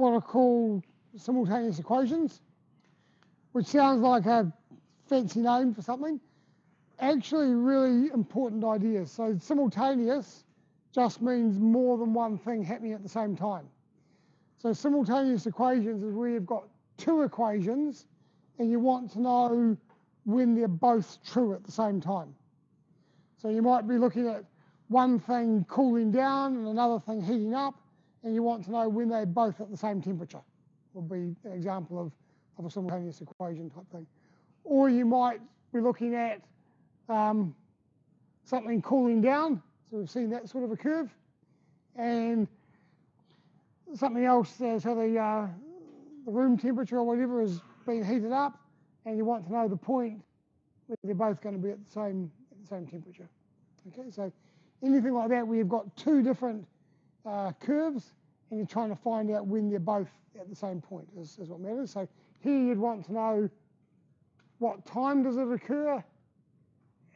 what are called simultaneous equations, which sounds like a fancy name for something. Actually, really important ideas. So simultaneous just means more than one thing happening at the same time. So simultaneous equations is where you've got two equations and you want to know when they're both true at the same time. So you might be looking at one thing cooling down and another thing heating up, and you want to know when they're both at the same temperature. Would be an example of a simultaneous equation type thing. Or you might be looking at something cooling down, so we've seen that sort of a curve, and something else, so the room temperature or whatever is being heated up, and you want to know the point where they're both going to be at the same temperature. Okay, so anything like that where you've got two different curves and you're trying to find out when they're both at the same point is what matters. So here you'd want to know what time does it occur,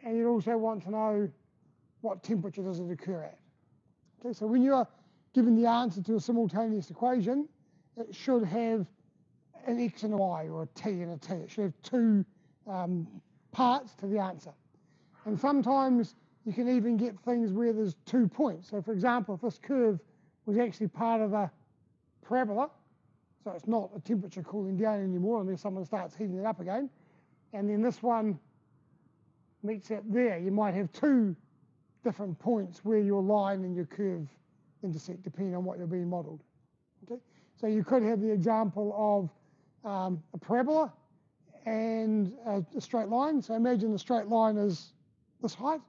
and you'd also want to know what temperature does it occur at. Okay, so when you're given the answer to a simultaneous equation, it should have an x and a y, or a t and a t. It should have two parts to the answer. And sometimes you can even get things where there's 2 points. So for example, if this curve was actually part of a parabola, so it's not a temperature cooling down anymore unless someone starts heating it up again, and then this one meets it there, you might have two different points where your line and your curve intersect depending on what you're being modelled. Okay? So you could have the example of a parabola and a straight line. So imagine the straight line is this height,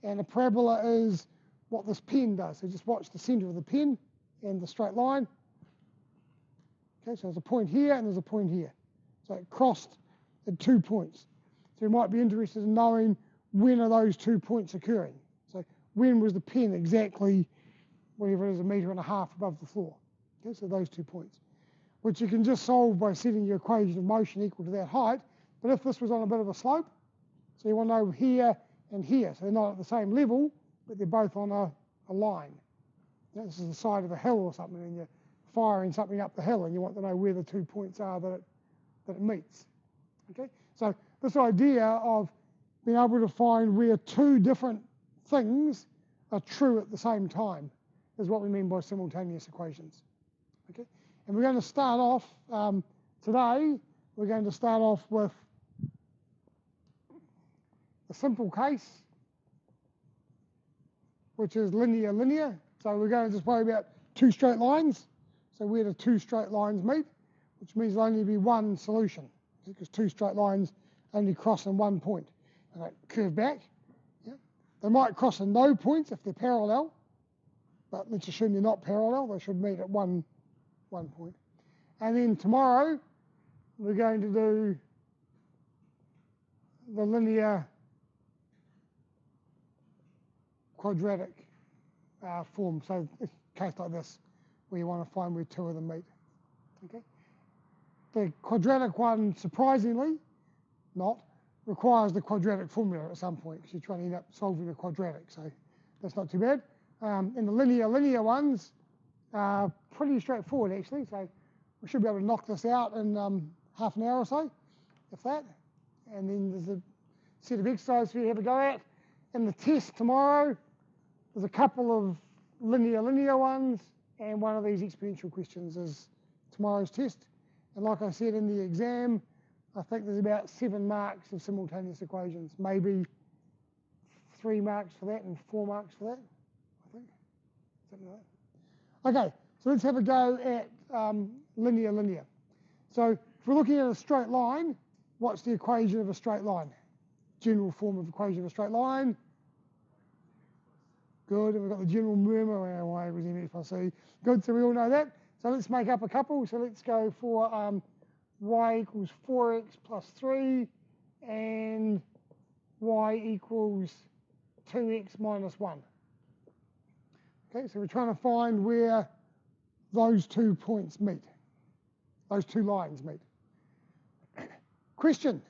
and a parabola is what this pen does. So just watch the centre of the pen and the straight line. Okay, so there's a point here and there's a point here. So it crossed at 2 points. So you might be interested in knowing when are those 2 points occurring. So when was the pen exactly, whatever it is, 1.5 meters above the floor? Okay, so those 2 points, which you can just solve by setting your equation of motion equal to that height. But if this was on a bit of a slope, so you want to know here and here, so they're not at the same level, but they're both on a line. Now, this is the side of a hill or something, and you're firing something up the hill, and you want to know where the 2 points are that it meets. Okay, so this idea of being able to find where two different things are true at the same time is what we mean by simultaneous equations. Okay, and we're going to start off today. We're going to start off with a simple case, which is linear. So we're going to just worry about two straight lines. So where do two straight lines meet, which means there'll only be one solution, because two straight lines only cross in 1 point. And they curve back. Yeah. They might cross in no points if they're parallel, but let's assume they're not parallel. They should meet at one point. And then tomorrow, we're going to do the linear quadratic form. So a case like this, where you want to find where two of them meet. Okay. The quadratic one, surprisingly, requires the quadratic formula at some point, because you're trying to end up solving a quadratic, so that's not too bad. And the linear ones are pretty straightforward, actually, so we should be able to knock this out in half an hour or so, if that. And then there's a set of exercises for you to have a go at. In the test tomorrow, there's a couple of linear ones, and one of these exponential questions is tomorrow's test. And like I said in the exam, I think there's about 7 marks of simultaneous equations, maybe 3 marks for that and 4 marks for that, I think, something like that. Okay, so let's have a go at linear. So if we're looking at a straight line, what's the equation of a straight line? General form of equation of a straight line. Good, and we've got the general murmur around y equals mx plus c. Good, so we all know that. So let's make up a couple. So let's go for y equals 4x plus 3 and y equals 2x minus 1. Okay, so we're trying to find where those 2 points meet, those 2 lines meet. Question,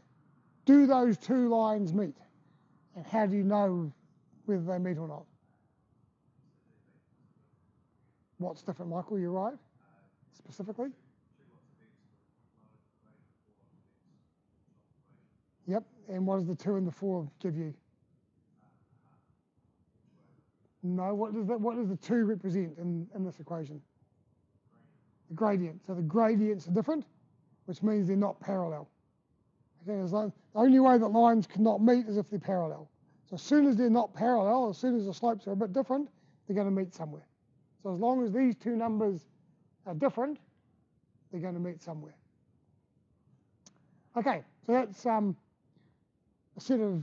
do those 2 lines meet? And how do you know whether they meet or not? What's different, Michael? You're right. specifically. Yep, and what does the 2 and the 4 give you? No, what does the 2 represent in this equation? The gradient. So the gradients are different, which means they're not parallel. Okay, the only way that lines cannot meet is if they're parallel. So as soon as they're not parallel, as soon as the slopes are a bit different, they're going to meet somewhere. So as long as these two numbers are different, they're going to meet somewhere. Okay, so that's a set of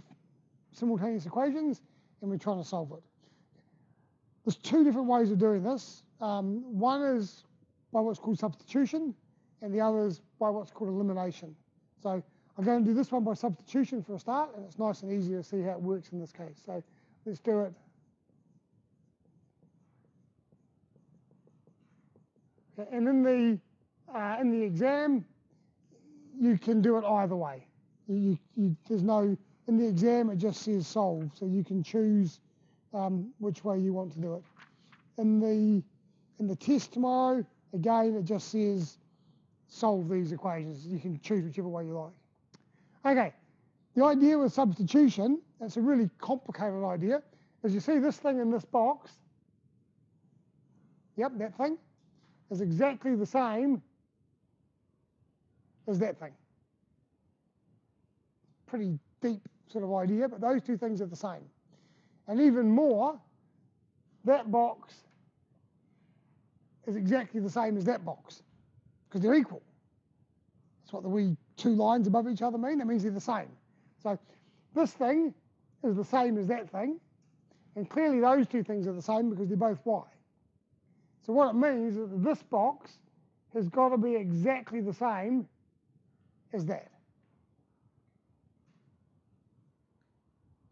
simultaneous equations, and we're trying to solve it. There's 2 different ways of doing this. One is by what's called substitution, and the other is by what's called elimination. So I'm going to do this one by substitution for a start, and it's nice and easy to see how it works in this case. So let's do it. Okay, and in the exam, you can do it either way. There's no, in the exam it just says solve, so you can choose which way you want to do it. In the test tomorrow, again, it just says solve these equations. You can choose whichever way you like. Okay, the idea with substitution, it's a really complicated idea, is you see this thing in this box, yep, that thing, is exactly the same as that thing. Pretty deep sort of idea, but those 2 things are the same. And even more, that box is exactly the same as that box, because they're equal. That's what the wee 2 lines above each other mean. That means they're the same. So this thing is the same as that thing, and clearly those 2 things are the same because they're both y. So what it means is that this box has got to be exactly the same as that.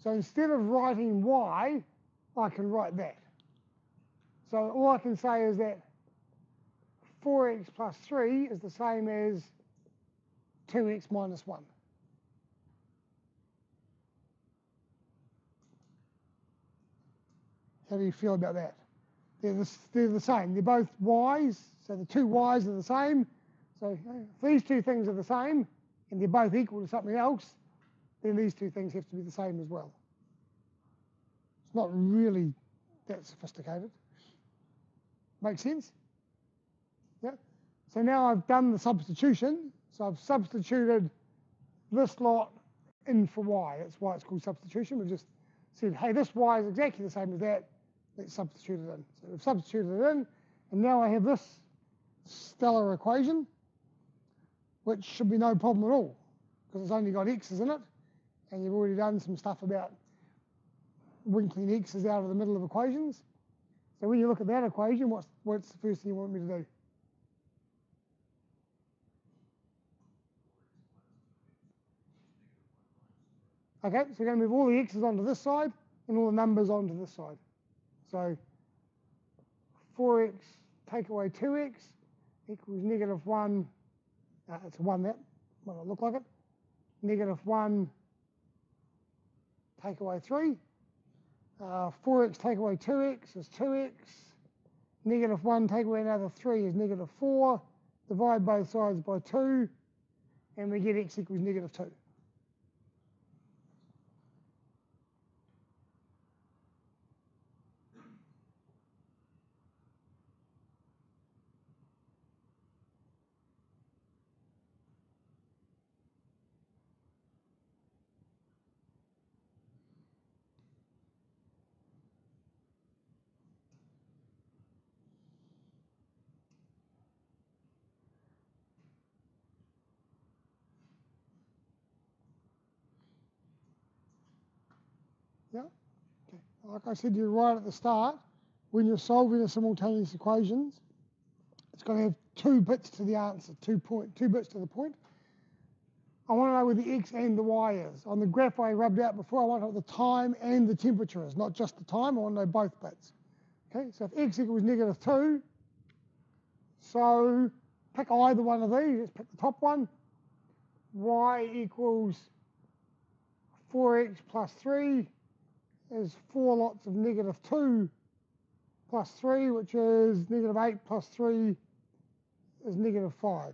So instead of writing y, I can write that. So all I can say is that 4x plus 3 is the same as 2x minus 1. How do you feel about that? They're the same. They're both y's, so the 2 y's are the same. So if these 2 things are the same, and they're both equal to something else, then these 2 things have to be the same as well. It's not really that sophisticated. Make sense? Yeah. So now I've done the substitution. So I've substituted this lot in for y. That's why it's called substitution. We've just said, hey, this y is exactly the same as that. Let's substitute it in. So we've substituted it in, and now I have this stellar equation, which should be no problem at all, because it's only got x's in it, and you've already done some stuff about winkling x's out of the middle of equations. So when you look at that equation, what's the first thing you want me to do? Okay, so we're going to move all the x's onto this side and all the numbers onto this side. So 4x take away 2x equals negative 1. It's a 1 that might not look like it. Negative 1 take away 3. 4x take away 2x is 2x. Negative 1 take away another 3 is negative 4. Divide both sides by 2, and we get x equals negative 2. Yeah? Okay. Like I said to you right at the start, when you're solving a simultaneous equations, it's going to have 2 bits to the answer, 2 bits to the point. I want to know where the x and the y is. On the graph I rubbed out before, I want to know what the time and the temperature is, not just the time. I want to know both bits. Okay, so if x equals negative 2, so pick either one of these. Let's pick the top one. Y equals 4x plus 3 is 4 lots of negative 2 plus 3, which is negative 8 plus 3 is -5.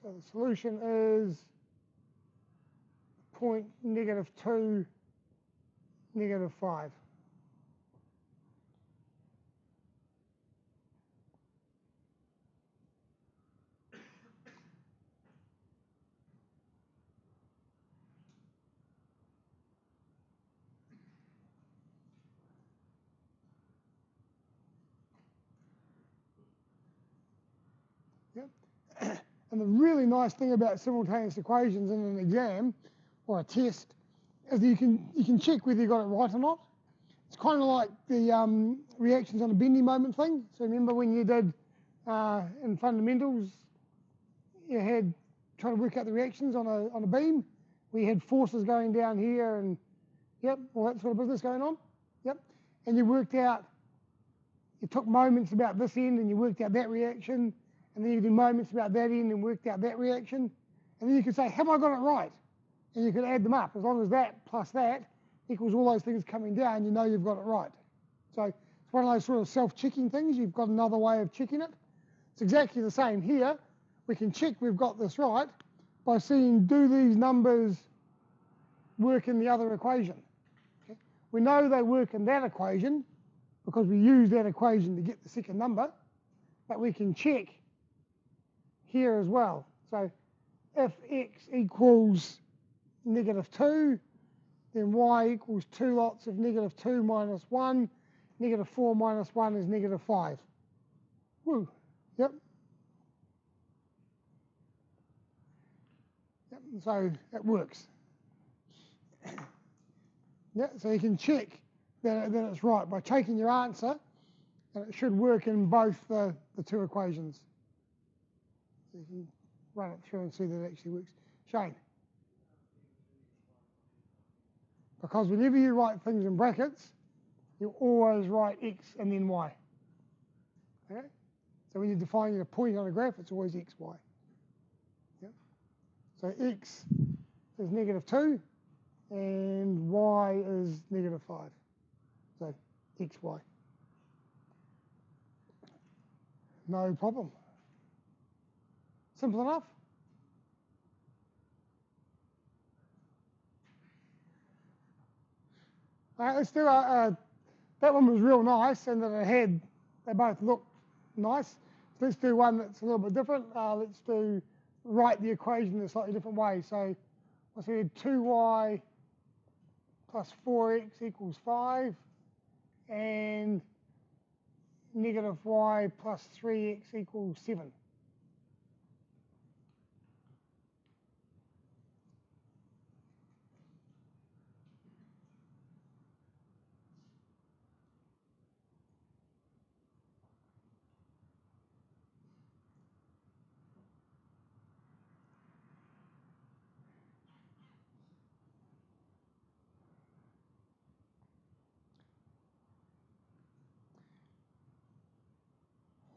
So the solution is point -2, -5. Yep. And the really nice thing about simultaneous equations in an exam or a test is that you can check whether you got it right or not. It's kind of like the reactions on a bending moment thing. So remember when you did in fundamentals, you had trying to work out the reactions on a beam. We had forces going down here and yep, all that sort of business going on. Yep, and you worked out. You took moments about this end and you worked out that reaction. And then you do moments about that end and worked out that reaction. And then you could say, have I got it right? And you could add them up. As long as that plus that equals all those things coming down, you know you've got it right. So it's one of those sort of self-checking things. You've got another way of checking it. It's exactly the same here. We can check we've got this right by seeing, do these numbers work in the other equation? Okay. We know they work in that equation because we use that equation to get the second number, but we can check here as well. So if x equals -2, then y equals 2 lots of -2 minus 1. -4 minus 1 is -5. Woo. Yep. Yep. So it works. Yeah. So you can check that it's right by taking your answer, and it should work in both the two equations. So you can run it through and see that it actually works. Shane? Because whenever you write things in brackets, you always write x and then y. Okay? So when you're defining a point on a graph, it's always x, y. Yep. So x is -2 and y is -5. So x, y. No problem. Simple enough. Let's do that one was real nice, and that they both look nice. So let's do one that's a little bit different. Let's write the equation in a slightly different way. So let's do 2y plus 4x equals 5, and -y plus 3x equals 7.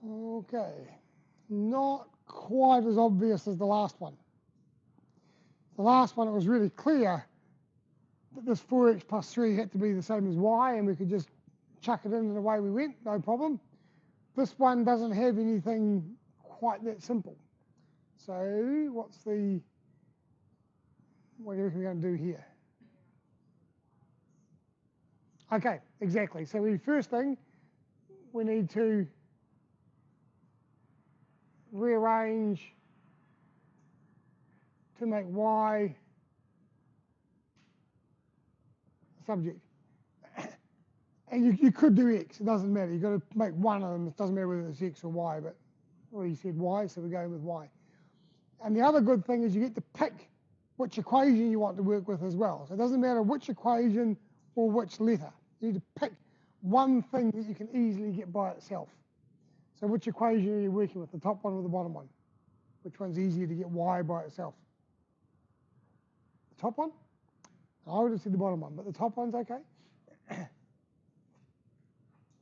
Okay, not quite as obvious as the last one. The last one, it was really clear that this 4x plus 3 had to be the same as y, and we could just chuck it in and away we went, no problem. This one doesn't have anything quite that simple. So what do you reckon we're going to do here? Okay, exactly. So first thing, we need to rearrange to make y subject. And you could do x, it doesn't matter. You've got to make one of them. It doesn't matter whether it's x or y, but we said y, so we're going with y. And the other good thing is you get to pick which equation you want to work with as well. So it doesn't matter which equation or which letter. You need to pick one thing that you can easily get by itself. So which equation are you working with, the top one or the bottom one? Which one's easier to get y by itself? The top one? I would have said the bottom one, but the top one's okay.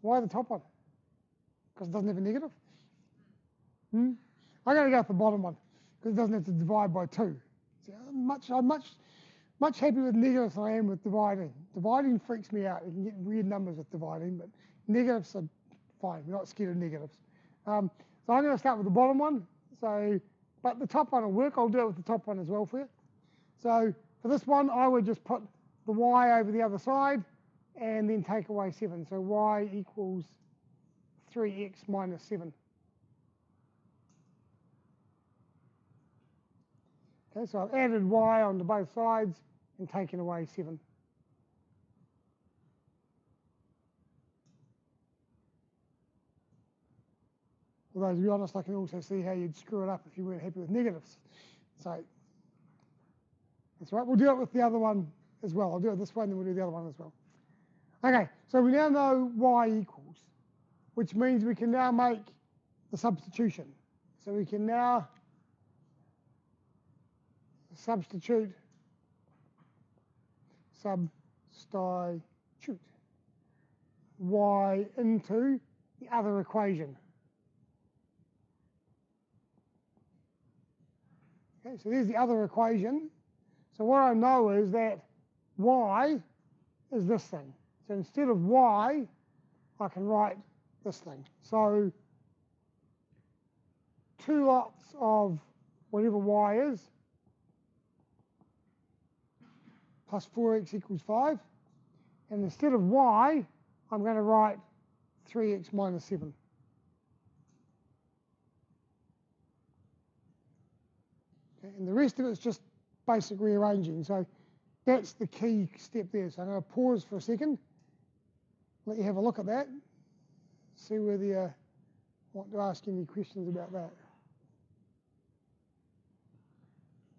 Why the top one? Because it doesn't have a negative? I'm going to go for the bottom one, because it doesn't have to divide by 2. So I'm much happier with negatives than I am with dividing. Dividing freaks me out. You can get weird numbers with dividing, but negatives are fine. We're not scared of negatives. So I'm going to start with the bottom one. So, but the top one will work. I'll do it with the top one as well for you. So for this one, I would just put the y over the other side and then take away 7. So y equals 3x minus 7. Okay, so I've added y onto both sides and taken away 7. Although, to be honest, I can also see how you'd screw it up if you weren't happy with negatives. So that's right. We'll do it with the other one as well. I'll do it this way, and then we'll do the other one as well. Okay, so we now know y equals, which means we can now make the substitution. So we can now substitute y into the other equation. Okay, so there's the other equation. So what I know is that y is this thing. So instead of y, I can write this thing. So 2 lots of whatever y is, plus 4x equals 5. And instead of y, I'm going to write 3x minus 7. Okay, and the rest of it's just basic rearranging. So that's the key step there. So I'm going to pause for a second, let you have a look at that, see whether you want to ask any questions about that.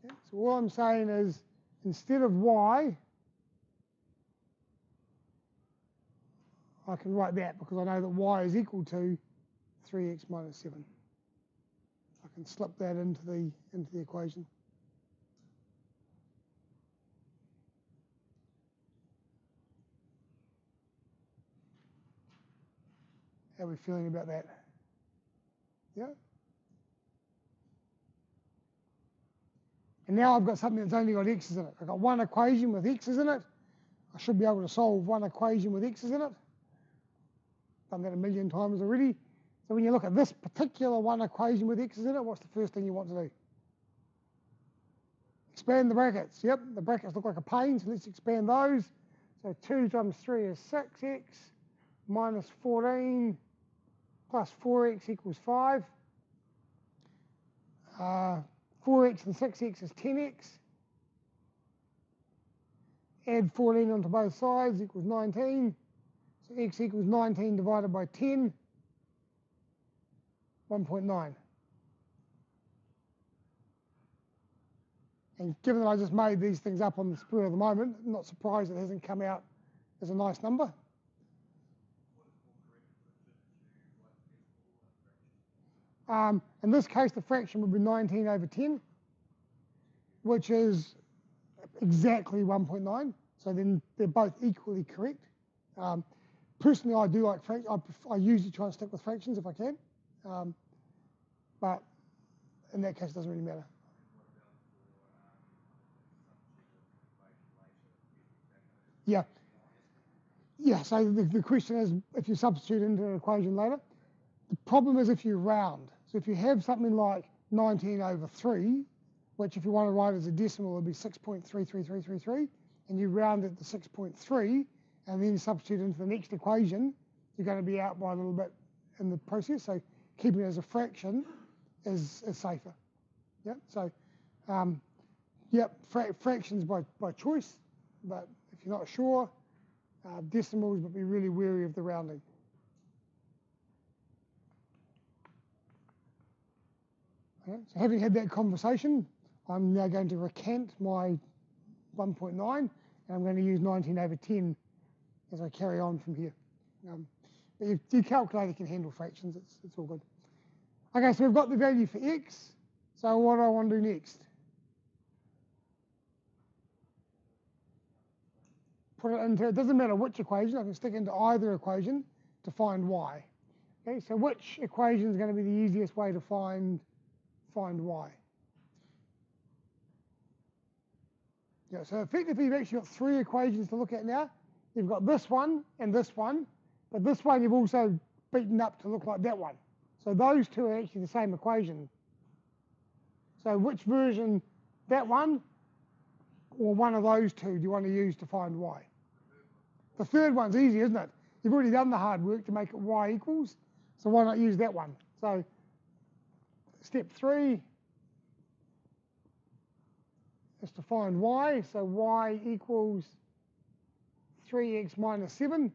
Okay, so all I'm saying is, instead of y, I can write that because I know that y is equal to 3x minus 7. I can slip that into the equation. How are we feeling about that? Yeah? And now I've got something that's only got x's in it. I've got one equation with x's in it. I should be able to solve one equation with x's in it. Done that a million times already. So when you look at this particular one equation with x's in it, what's the first thing you want to do? Expand the brackets. Yep, the brackets look like a pain, so let's expand those. So 2 times 3 is 6x minus 14 plus 4x equals 5. 4x and 6x is 10x. Add 14 onto both sides equals 19. So x equals 19 divided by 10, 1.9. And given that I just made these things up on the spur of the moment, I'm not surprised it hasn't come out as a nice number. In this case, the fraction would be 19 over 10, which is exactly 1.9. So then they're both equally correct. Personally, I do like fractions. I usually try and stick with fractions if I can. But in that case, it doesn't really matter. Yeah. Yeah, so the question is, if you substitute into an equation later, the problem is if you round. So if you have something like 19 over 3, which if you want to write as a decimal would be 6.33333, and you round it to 6.3, and then you substitute into the next equation, you're going to be out by a little bit in the process. So keeping it as a fraction is safer. Yeah. So, fractions by choice, but if you're not sure, decimals, but be really wary of the rounding. Okay, so having had that conversation, I'm now going to recant my 1.9, and I'm going to use 19 over 10 as I carry on from here. But your calculator can handle fractions, it's all good. Okay, so we've got the value for x, so what do I want to do next? Put it into, it doesn't matter which equation, I can stick into either equation to find y. Okay, so which equation is going to be the easiest way to find y? Yeah, so effectively you've actually got 3 equations to look at now. you've got this one and this one, but this one you've also beaten up to look like that one. So those two are actually the same equation. So which version, that one or one of those two, do you want to use to find y? The third one's easy, isn't it? You've already done the hard work to make it y equals, so why not use that one? So step 3 is to find y, so y equals 3x minus 7.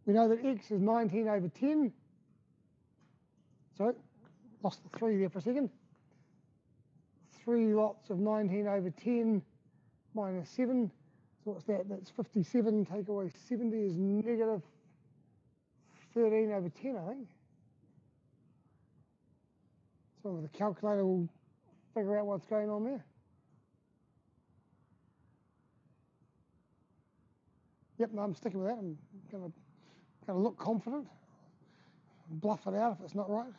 We know that x is 19 over 10. Sorry, lost the 3 there for a second. 3 lots of 19 over 10 minus 7. So what's that? That's 57. Take away 70 is negative 13 over 10, I think. So with the calculator, we'll figure out what's going on there. Yep, no, I'm sticking with that. I'm going to look confident. Bluff it out if it's not right.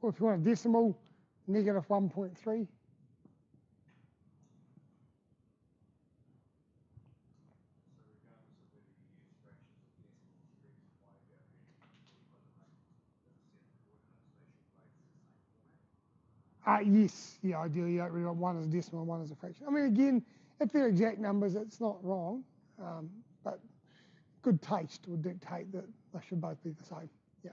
Or if you want a decimal, negative 1.3. Yes, yeah, ideally you don't really want one as a decimal and one as a fraction. I mean, again, if they're exact numbers, it's not wrong, but good taste would dictate that they should both be the same. Yeah.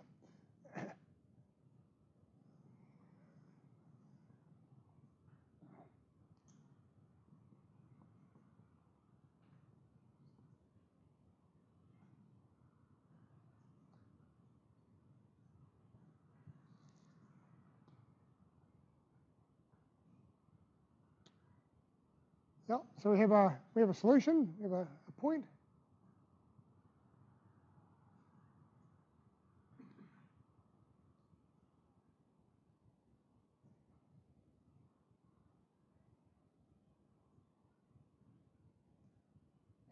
Yeah, so we have a solution, we have a point.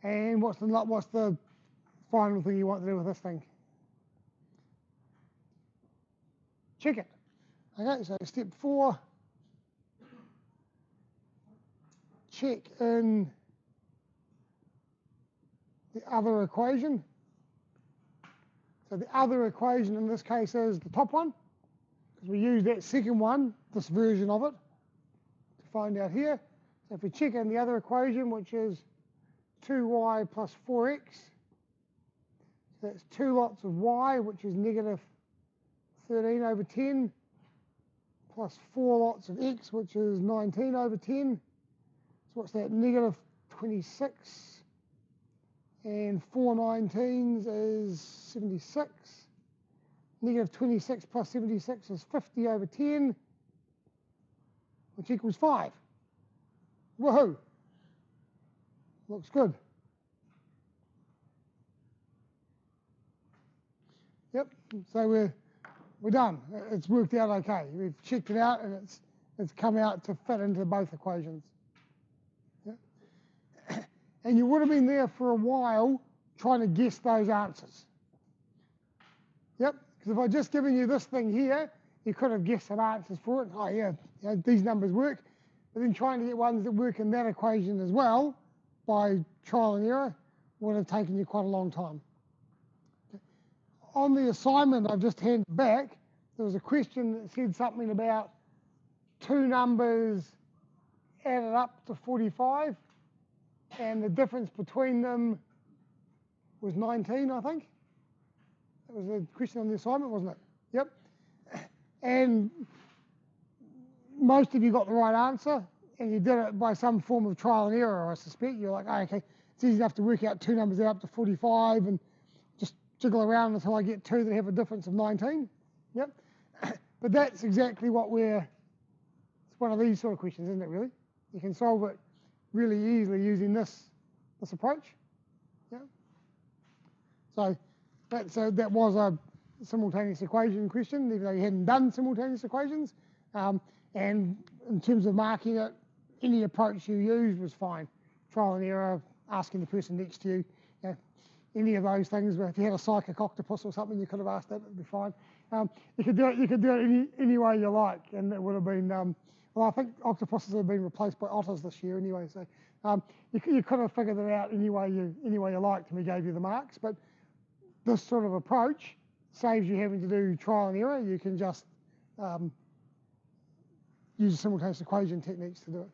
And what's the final thing you want to do with this thing? Check it. Okay, so step 4, check in the other equation. So the other equation in this case is the top one, because we use that second one, this version of it, to find out here. So if we check in the other equation, which is 2y plus 4x, so that's 2 lots of y, which is negative 13 over 10, plus 4 lots of x, which is 19 over 10. So what's that? Negative 26. And 4 19s is 76. Negative 26 plus 76 is 50 over 10, which equals 5. Woohoo! Looks good. Yep, so we're done. It's worked out okay. We've checked it out and it's come out to fit into both equations. Yep. And you would have been there for a while trying to guess those answers. Yep, because if I'd just given you this thing here, you could have guessed some answers for it. Oh yeah, these numbers work. But then trying to get ones that work in that equation as well by trial and error would have taken you quite a long time. Okay. On the assignment I've just handed back, there was a question that said something about 2 numbers added up to 45, and the difference between them was 19, I think. That was the question on the assignment, wasn't it? Yep. And most of you got the right answer, and you did it by some form of trial and error, I suspect. You're like, oh, okay, it's easy enough to work out 2 numbers add up to 45 and just jiggle around until I get 2 that have a difference of 19. Yep. But that's exactly what it's one of these sort of questions, isn't it, really? You can solve it really easily using this approach. Yeah. So that was a simultaneous equation question, even though you hadn't done simultaneous equations. And in terms of marking it, any approach you used was fine. Trial and error, asking the person next to you, any of those things. If you had a psychic octopus or something, you could have asked that; it'd be fine. You could do it any way you like, and it would have been Well, I think octopuses have been replaced by otters this year anyway, so you could have figured it out any way you liked, and we gave you the marks. But this sort of approach saves you having to do trial and error. You can just use simultaneous equation techniques to do it.